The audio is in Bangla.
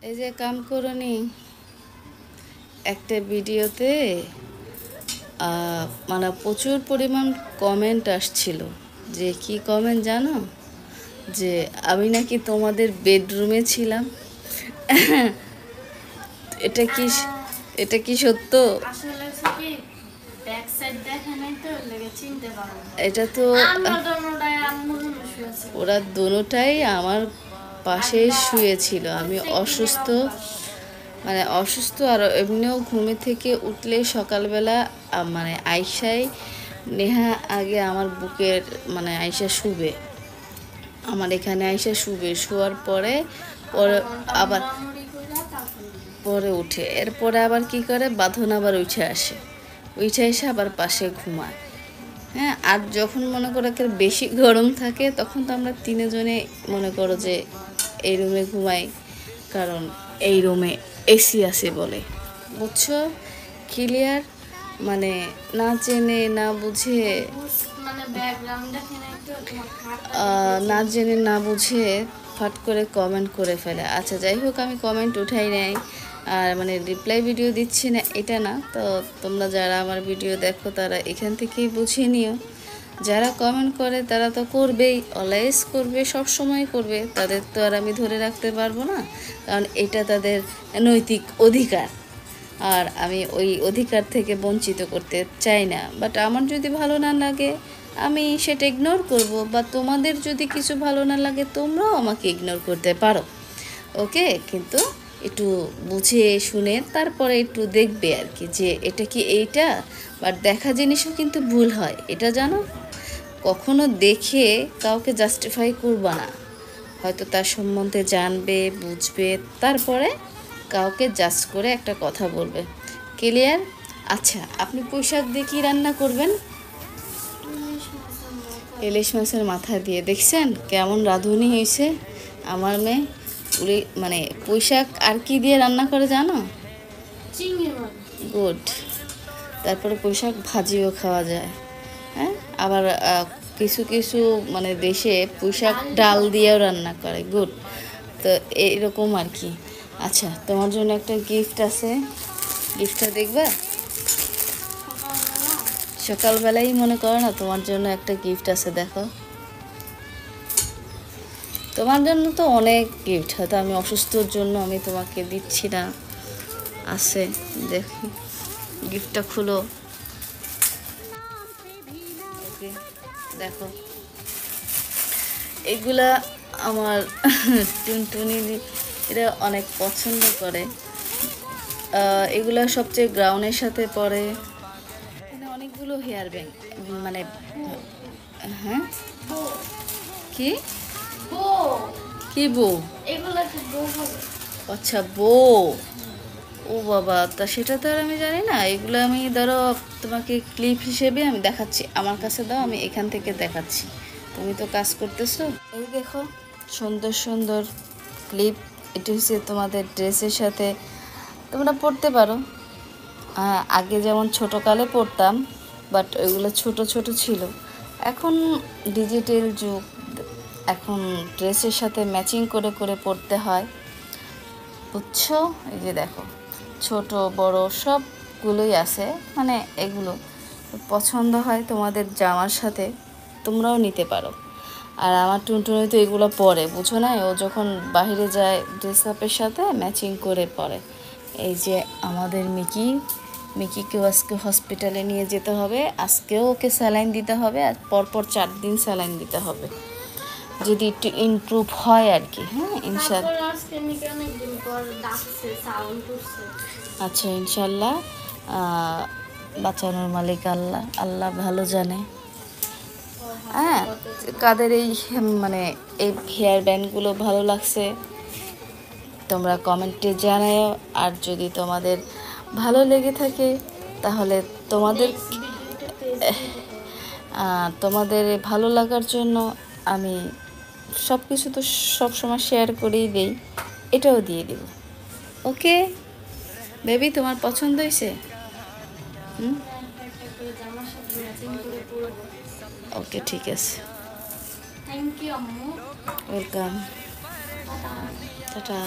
এই যে কাম করনি একটা ভিডিওতে মানে প্রচুর পরিমাণ কমেন্ট আসছিল। যে কি কমেন্ট জানো? যে আমি নাকি তোমাদের বেডরুমে ছিলাম। এটা কি এটা কি সত্য? এটা তো ওরা দুটোটাই আমার পাশে শুয়েছিল। আমি অসুস্থ, মানে অসুস্থ আর এমনিও ঘুমে থেকে উঠলে সকালবেলা মানে আয়শাই নেহা আগে আমার বুকের মানে আয়শা শুবে, আমার এখানে আয়শা শুবে, শোয়ার পরে পরে আবার পরে উঠে, এরপরে আবার কি করে বাঁধন আবার উঠে আসে, উঠে এসে আবার পাশে ঘুমায়। হ্যাঁ, আর যখন মনে করো বেশি গরম থাকে তখন তো আমরা তিনজনে মনে করো যে এই রুমে ঘুমাই, কারণ এই রুমে এসি আছে বলে, বুঝছো? ক্লিয়ার? মানে না জেনে না বুঝে, না জেনে না বুঝে ফাট করে কমেন্ট করে ফেলে। আচ্ছা যাই হোক, আমি কমেন্ট উঠাই নাই আর মানে রিপ্লাই ভিডিও দিচ্ছি না এটা না। তো তোমরা যারা আমার ভিডিও দেখো তারা এখান থেকেই বুঝিয়ে নিও। যারা কমেন্ট করে তারা তো করবেই, অলওয়েজ করবে, সব সময় করবে, তাদের তো আর আমি ধরে রাখতে পারবো না, কারণ এটা তাদের নৈতিক অধিকার। আর আমি ওই অধিকার থেকে বঞ্চিত করতে চাই না। বাট আমার যদি ভালো না লাগে আমি সেটা ইগনোর করব, বা তোমাদের যদি কিছু ভালো না লাগে তোমরাও আমাকে ইগনোর করতে পারো, ওকে? কিন্তু একটু বুঝে শুনে তারপরে একটু দেখবে আর কি, যে এটা কি এইটা। বাট দেখা জিনিসও কিন্তু ভুল হয়, এটা জানো? কখনো দেখে কাউকে জাস্টিফাই করবা না, হয়তো তার সম্বন্ধে জানবে বুঝবে, তারপরে কাউকে জাজ করে একটা কথা বলবে। ক্লিয়ার? আচ্ছা, আপনি পুঁইশাক দিয়ে কী রান্না করবেন? ইলিশ মাছের মাথা দিয়ে। দেখছেন কেমন রাঁধুনি হয়েছে আমার মেয়ে? মানে পুঁইশাক আর কি দিয়ে রান্না করে জানো? গুড। তারপরে পুঁইশাক ভাজিও খাওয়া যায়। হ্যাঁ, আবার কিছু কিছু মানে দেশে পুঁইশাক ডাল দিয়েও রান্না করে। গুড। তো এইরকম আর কি। আচ্ছা, তোমার জন্য একটা গিফট আছে, গিফটটা দেখবা? সকালবেলাই মনে করো না তোমার জন্য একটা গিফট আছে, দেখো। তোমার জন্য তো অনেক গিফট, হয়তো আমি অসুস্থর জন্য আমি তোমাকে দিচ্ছি না, আছে। দেখি গিফটটা খুলো। ওকে, দেখো এগুলা আমার টুনটুনি এরা অনেক পছন্দ করে। এগুলা সবচেয়ে গ্রাউন্ডের সাথে পরে। এখানে অনেকগুলো হেয়ার ব্যান্ড, মানে হ্যাঁ কি কি বউ? আচ্ছা বউ, ও বাবা, তা সেটা তো আর আমি জানি না। এগুলো আমি ধরো তোমাকে ক্লিপ হিসেবে আমি দেখাচ্ছি, আমার কাছে দাও, আমি এখান থেকে দেখাচ্ছি, তুমি তো কাজ করতেছো। এই দেখো সুন্দর সুন্দর ক্লিপ, এটা হচ্ছে তোমাদের ড্রেসের সাথে তোমরা পরতে পারো। আগে যেমন ছোটোকালে পরতাম, বাট ওইগুলো ছোট ছোট ছিল। এখন ডিজিটাল যুগ, এখন ড্রেসের সাথে ম্যাচিং করে করে পরতে হয়, বুঝছো? এই যে দেখো ছোট বড় সবগুলোই আছে, মানে এগুলো পছন্দ হয় তোমাদের জামার সাথে, তোমরাও নিতে পারো। আর আমার টুনটুনি তো এগুলো পরে, বুঝো না? ও যখন বাইরে যায় ড্রেস আপের সাথে ম্যাচিং করে পরে। এই যে আমাদের মিকিকেও আজকে হসপিটালে নিয়ে যেতে হবে, আজকেও ওকে স্যালাইন দিতে হবে, আর পরপর 4 দিন স্যালাইন দিতে হবে, যদি একটু ইমপ্রুভ হয় আর কি। হ্যাঁ, ইনশাল্লাহ। আচ্ছা, ইনশাল্লাহ বাঁচানোর মালিক আল্লাহ, আল্লাহ ভালো জানে। হ্যাঁ, কাদের এই মানে এই হেয়ার ব্যান্ডগুলো ভালো লাগছে তোমরা কমেন্টে জানাও। আর যদি তোমাদের ভালো লেগে থাকে তাহলে তোমাদের ভালো লাগার জন্য আমি সব কিছু তো সবসময় শেয়ার করেই দেই, এটাও দিয়ে দেব। ওকে বেবি, তোমার পছন্দ হয়েছে? ওকে, ঠিক আছে। থ্যাংক ইউ আম্মু। ওয়েলকাম। টাটা।